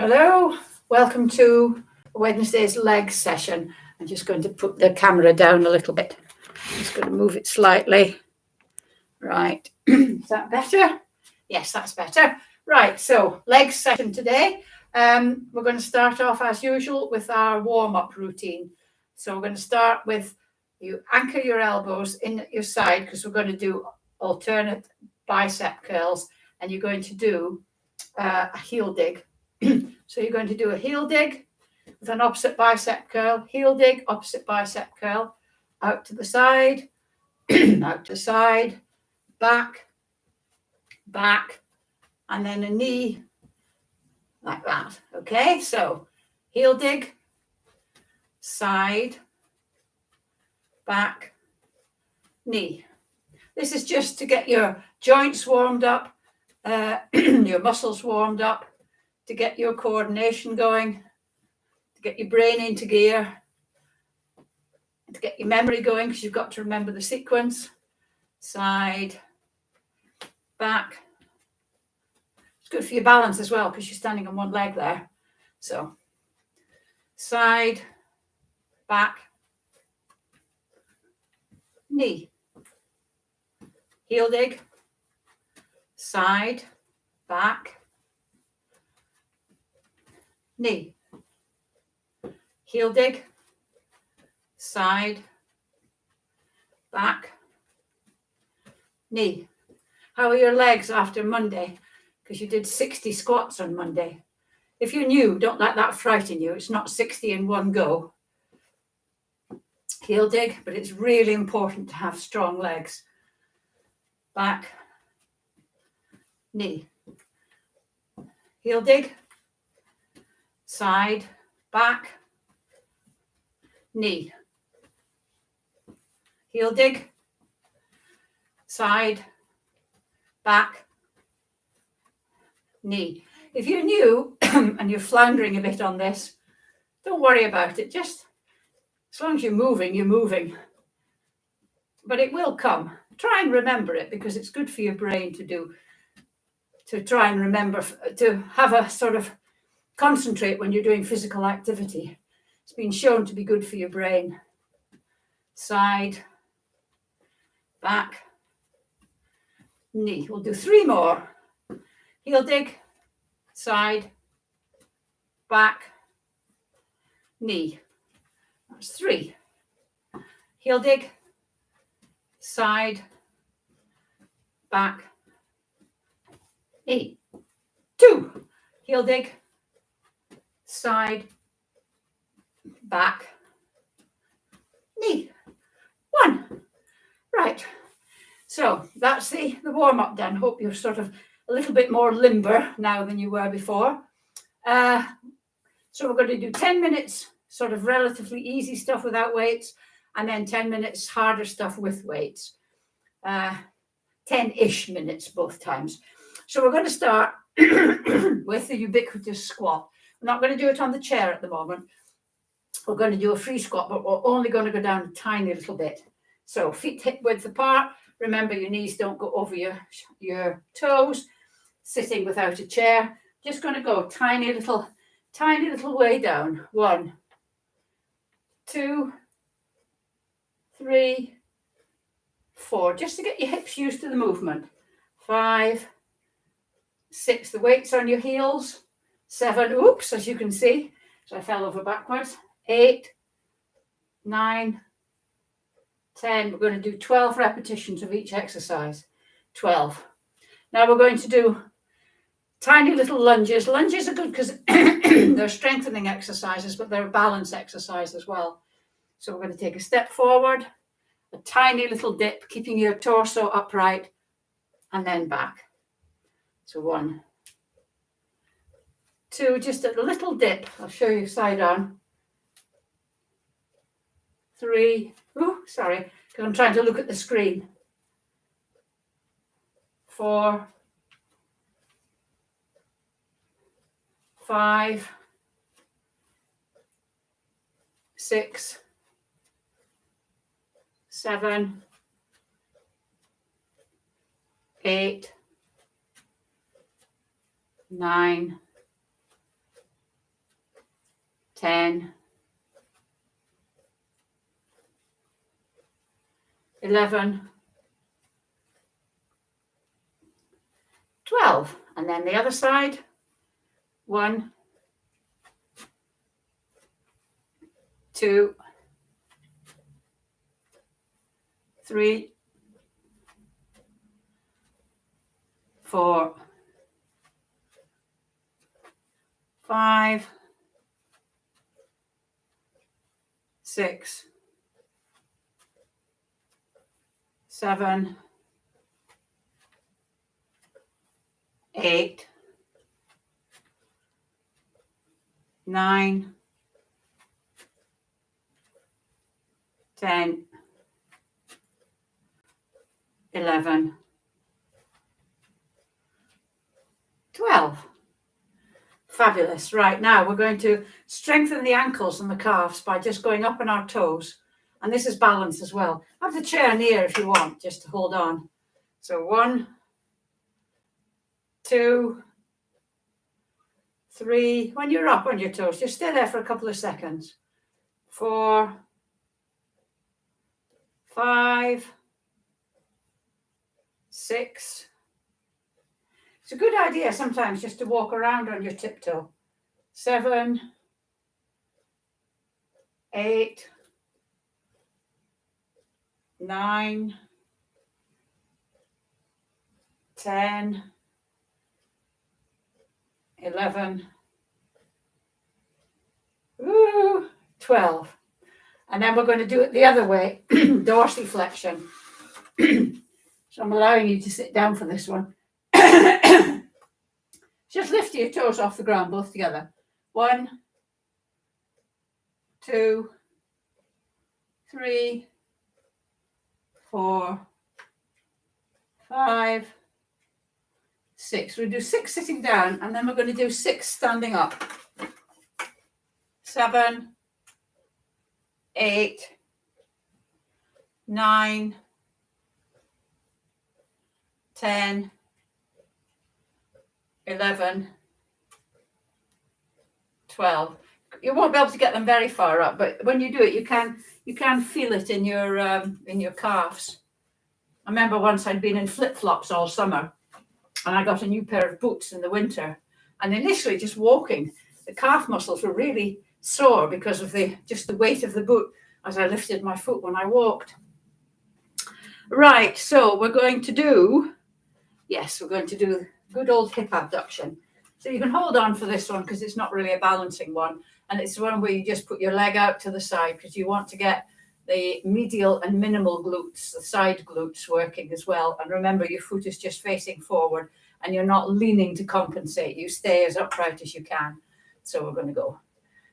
Hello, welcome to Wednesday's legs session. I'm just going to put the camera down a little bit. I'm just going to move it slightly. Right, is that better? Yes, that's better. Right, so legs session today. We're going to start off as usual with our warm-up routine. So we're going to start with you anchor your elbows in at your side because we're going to do alternate bicep curls, and you're going to do a heel dig. So you're going to do a heel dig with an opposite bicep curl, heel dig, opposite bicep curl, out to the side, out to the side, back, back, and then a knee like that. Okay, so heel dig, side, back, knee. This is just to get your joints warmed up, your muscles warmed up, to get your coordination going, to get your brain into gear, to get your memory going, because you've got to remember the sequence. Side, back. It's good for your balance as well, because you're standing on one leg there. So, side, back, knee. Heel dig, side, back, knee. Heel dig, side, back, knee. How are your legs after Monday? Because you did 60 squats on Monday. If you're new, don't let that frighten you. It's not 60 in one go. Heel dig, but it's really important to have strong legs. Back, knee. Heel dig, side, back, knee. Heel dig, side, back, knee. If you're new and you're floundering a bit on this, don't worry about it. Just as long as you're moving, you're moving. But it will come. Try and remember it, because it's good for your brain to try and remember, to have a sort of concentrate when you're doing physical activity. It's been shown to be good for your brain. Side, back, knee. We'll do 3 more. Heel dig, side, back, knee. That's 3. Heel dig, side, back, knee. 2. Heel dig, side, back, knee. 1. Right. So that's the warm-up done. Hope you're sort of a little bit more limber now than you were before. So we're going to do 10 minutes, sort of relatively easy stuff without weights, and then 10 minutes harder stuff with weights. 10-ish minutes both times. So we're going to start with the ubiquitous squat. We're not going to do it on the chair at the moment. We're going to do a free squat, but we're only going to go down a tiny little bit. So feet hip width apart. Remember, your knees don't go over your toes. Sitting without a chair. Just going to go tiny little way down. 1, 2, 3, 4. Just to get your hips used to the movement. 5, 6. The weight's on your heels. 7. Oops, as you can see. So I fell over backwards. 8, 9, 10. We're going to do 12 repetitions of each exercise. 12. Now we're going to do tiny little lunges. Lunges are good because they're strengthening exercises, but they're a balance exercise as well. So we're going to take a step forward, a tiny little dip, keeping your torso upright, and then back. So 1, 2, just a little dip. I'll show you side on. 3, sorry, because I'm trying to look at the screen. 4, 5, 6, 7, 8, 9, 10, 11, 12. And then the other side, 1, 2, 3, 4, 5, 6, 7, 8, 9, 10, 11, 12. Fabulous. Right, now we're going to strengthen the ankles and the calves by just going up on our toes. And this is balance as well. Have the chair near if you want, just to hold on. So 1, 2, 3. When you're up on your toes, just stay there for a couple of seconds. 4, 5, 6. It's a good idea sometimes just to walk around on your tiptoe. 7, 8, 9, 10, 11, 12. And then we're going to do it the other way, dorsiflexion. So I'm allowing you to sit down for this one. Just lift your toes off the ground, both together. 1, 2, 3, 4, 5, 6. We'll do 6 sitting down, and then we're going to do 6 standing up. 7, 8, 9, 10, 11, 12. You won't be able to get them very far up, but when you do it, you can feel it in your calves. I remember once I'd been in flip-flops all summer, and I got a new pair of boots in the winter. And initially, just walking, the calf muscles were really sore because of just the weight of the boot as I lifted my foot when I walked. Right, so we're going to do good old hip abduction. So you can hold on for this one because it's not really a balancing one. And it's one where you just put your leg out to the side because you want to get the medial and minimal glutes, the side glutes working as well. And remember, your foot is just facing forward and you're not leaning to compensate. You stay as upright as you can. So we're going to go.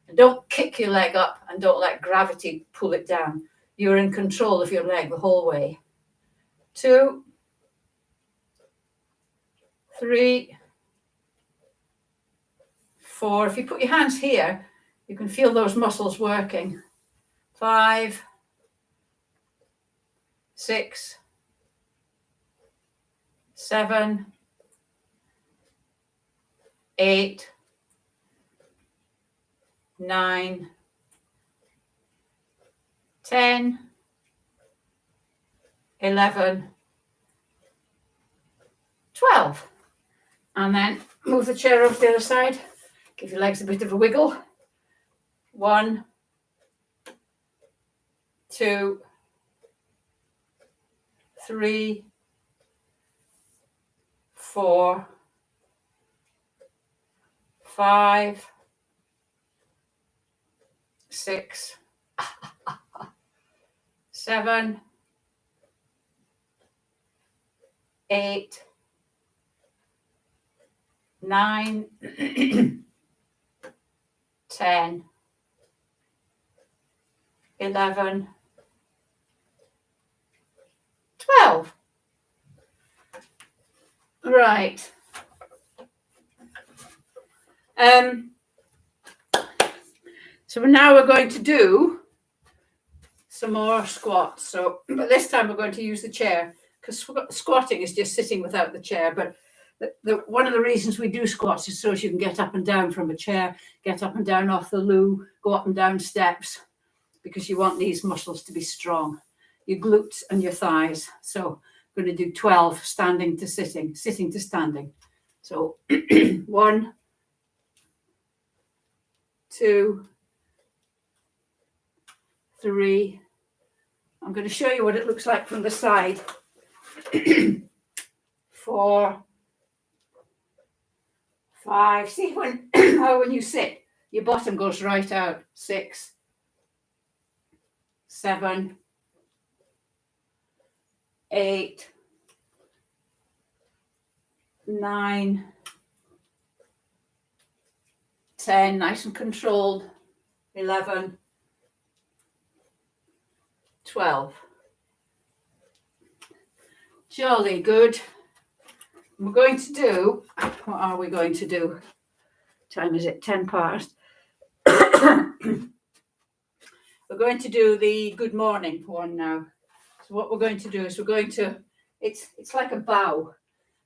And don't kick your leg up and don't let gravity pull it down. You're in control of your leg the whole way. 2, 3, 4. If you put your hands here, you can feel those muscles working. 5, 6, 7, 8, 9, 10, 11, 12. And then move the chair over to the other side. Give your legs a bit of a wiggle. 1, 2, 3, 4, 5, 6, 7, 8, 9, 10, 11, 12. Right. So now we're going to do some more squats. So, but this time we're going to use the chair because squatting is just sitting without the chair. But One of the reasons we do squats is so you can get up and down from a chair, get up and down off the loo, go up and down steps, because you want these muscles to be strong, your glutes and your thighs. So I'm going to do 12 standing to sitting, sitting to standing. So 1, 2, 3. I'm going to show you what it looks like from the side. 4, 5. See how when you sit, your bottom goes right out. 6, 7, 8, 9, 10, nice and controlled. 11, 12. Jolly good. We're going to do, what are we going to do? Time is it? 10 past. We're going to do the good morning one now. So what we're going to do is it's like a bow.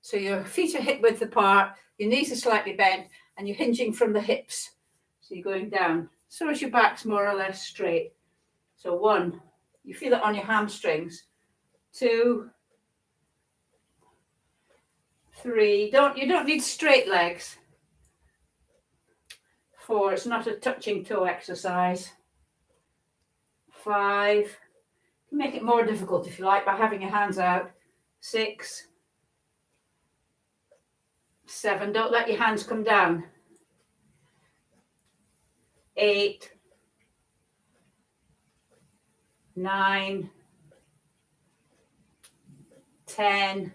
So your feet are hip width apart, your knees are slightly bent, and you're hinging from the hips. So you're going down. So as your back's more or less straight. So 1, you feel it on your hamstrings. 2, 3, you don't need straight legs. 4, it's not a touching toe exercise. 5, make it more difficult if you like by having your hands out. 6, 7, don't let your hands come down. 8, 9, 10,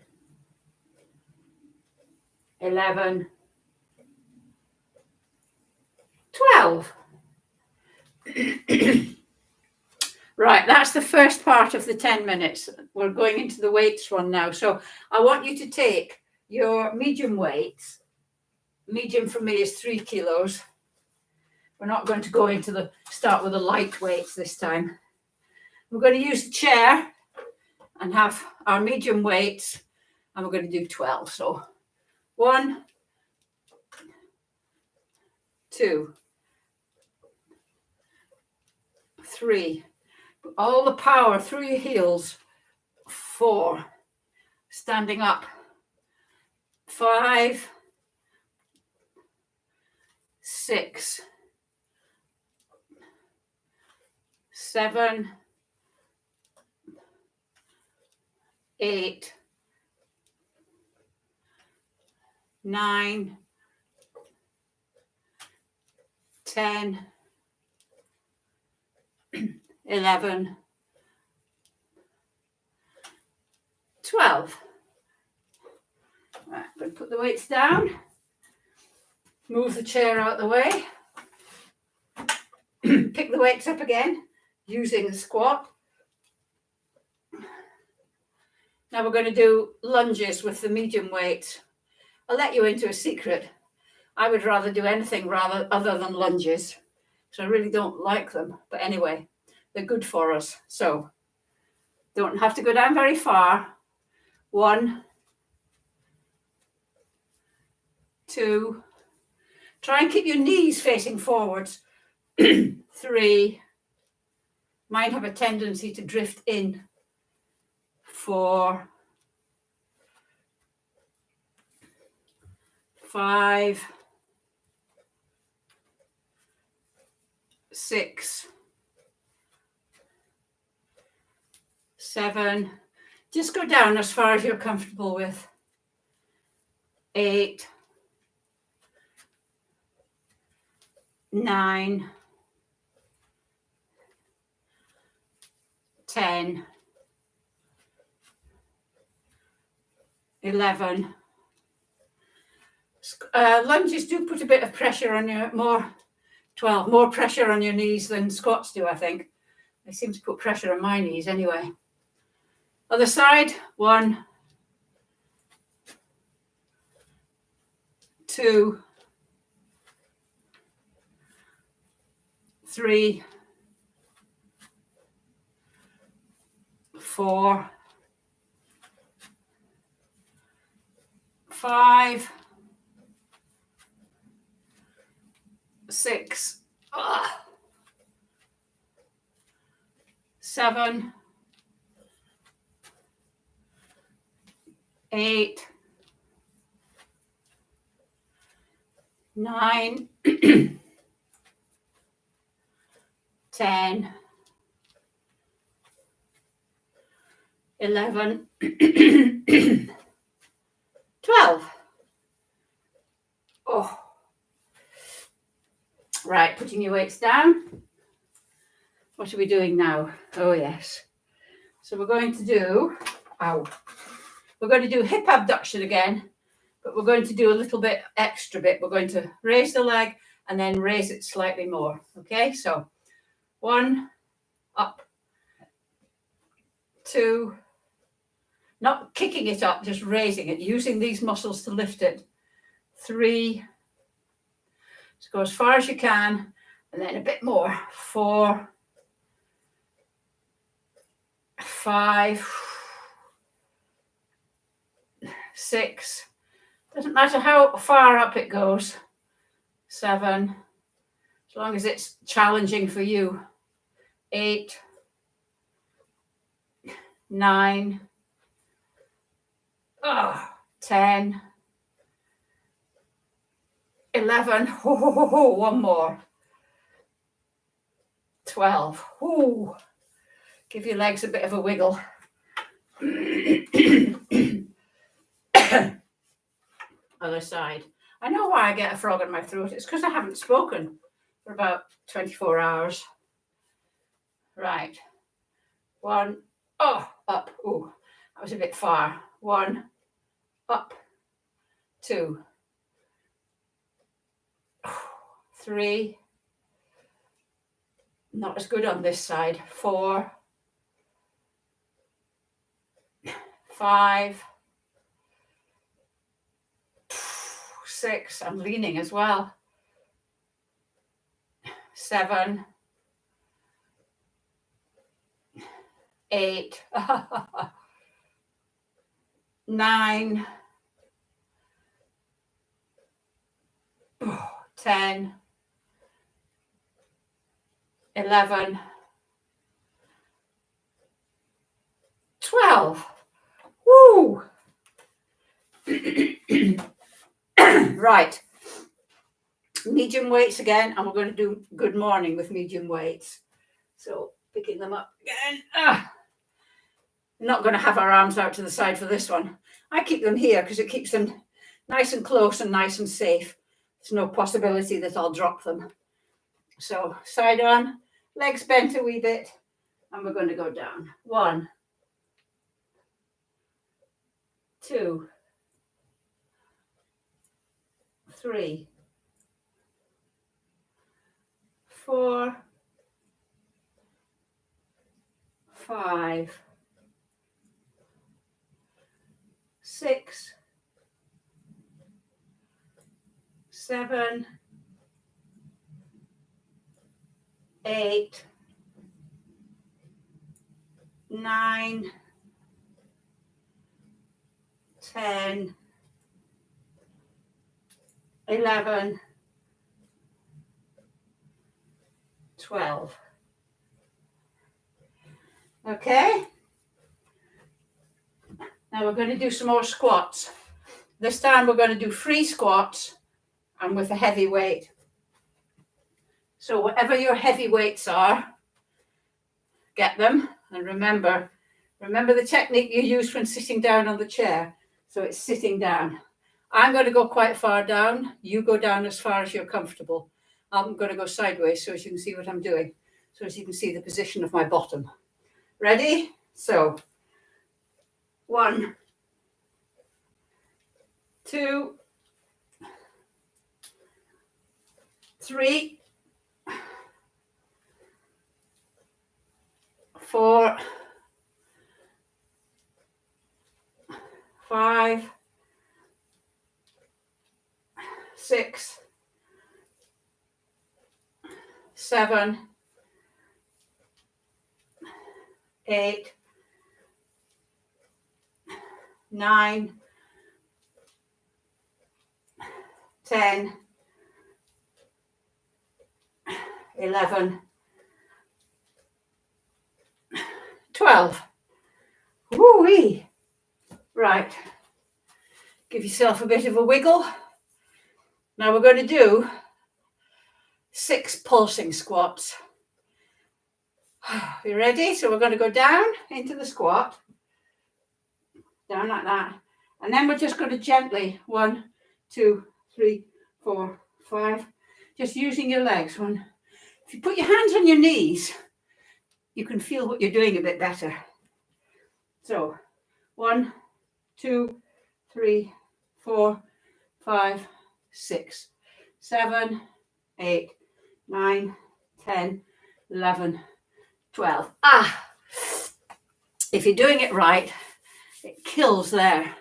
11, 12. Right, that's the first part of the 10 minutes. We're going into the weights one now. So I want you to take your medium weights. Medium for me is 3 kilos. We're not going to go into start with the light weights this time. We're going to use the chair and have our medium weights, and we're going to do 12. So 1, 2, 3. All the power through your heels. 4, standing up. 5, 6, 7, 8, 9, 10, 11, 12. Right, I'm going to put the weights down. Move the chair out of the way. Pick the weights up again using the squat. Now we're going to do lunges with the medium weight. I'll let you into a secret. I would rather do anything other than lunges. So I really don't like them. But anyway, they're good for us. So don't have to go down very far. 1, 2. Try and keep your knees facing forwards. 3. Mine have a tendency to drift in. 4, 5, 6, 7. Just go down as far as you're comfortable with. 8, 9, 10, 11. Lunges do put a bit of pressure on your, more pressure on your knees than squats do, I think. They seem to put pressure on my knees anyway. Other side. 1, 2, 3, 4, 5, 6, 7, 8, 9, 10, 11, 12. Oh, right, putting your weights down. What are we doing now? Oh, yes. So we're going to do, we're going to do hip abduction again, but we're going to do a little bit extra bit. We're going to raise the leg and then raise it slightly more. Okay, so 1, up, 2, not kicking it up, just raising it, using these muscles to lift it. 3, so go as far as you can, and then a bit more. 4, 5, 6, doesn't matter how far up it goes. 7, as long as it's challenging for you. 8, 9, 10, 11, one more. 12, give your legs a bit of a wiggle. Other side. I know why I get a frog in my throat. It's because I haven't spoken for about 24 hours. Right. 1, up. That was a bit far. 1, up. 2, 3, not as good on this side. 4, 5, 6, I'm leaning as well. 7, 8, 9, 10, 11, 12. Woo! Right. Medium weights again, and we're going to do good morning with medium weights. So picking them up again. We're not going to have our arms out to the side for this one. I keep them here because it keeps them nice and close and nice and safe. There's no possibility that I'll drop them. So side on, legs bent a wee bit, and we're going to go down. 1, 2, 3, 4, 5, 6, 7, 8, 9, 10, 11, 12. Okay. Now we're going to do some more squats. This time we're going to do free squats and with a heavy weight. So whatever your heavy weights are, get them. And remember the technique you use when sitting down on the chair. So it's sitting down. I'm going to go quite far down. You go down as far as you're comfortable. I'm going to go sideways so as you can see what I'm doing. So as you can see the position of my bottom. Ready? So 1, 2, 3, 4, 5, 6, 7, 8, 9, 10, 11, 12. Woo-wee. Right. Give yourself a bit of a wiggle. Now we're going to do 6 pulsing squats. You ready? So we're going to go down into the squat. Down like that. And then we're just going to gently, 1, 2, 3, 4, 5. Just using your legs. If you put your hands on your knees, you can feel what you're doing a bit better. So 1, 2, 3, 4, 5, 6, 7, 8, 9, 10, 11, 12. If you're doing it right, it kills there.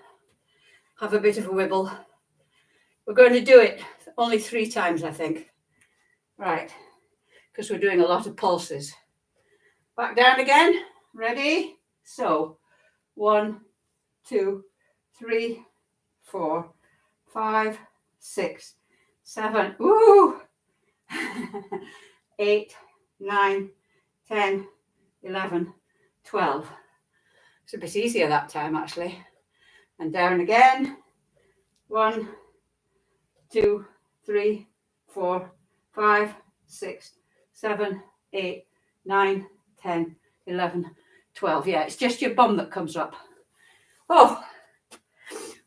Have a bit of a wiggle. We're going to do it only 3 times, I think. Right, because we're doing a lot of pulses. Back down again. Ready? So 1, 2, 3, 4, 5, 6, 7, 8, 9, 10, 11, 12. It's a bit easier that time, actually. And down again. 1, 2, 3, 4, 5, 6, 7, 8, 9, 10, 11, 12. Yeah, it's just your bum that comes up. Oh,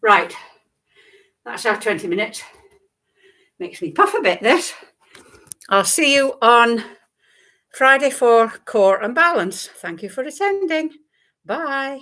right. That's our 20 minutes. Makes me puff a bit, this. I'll see you on Friday for core and balance. Thank you for attending. Bye.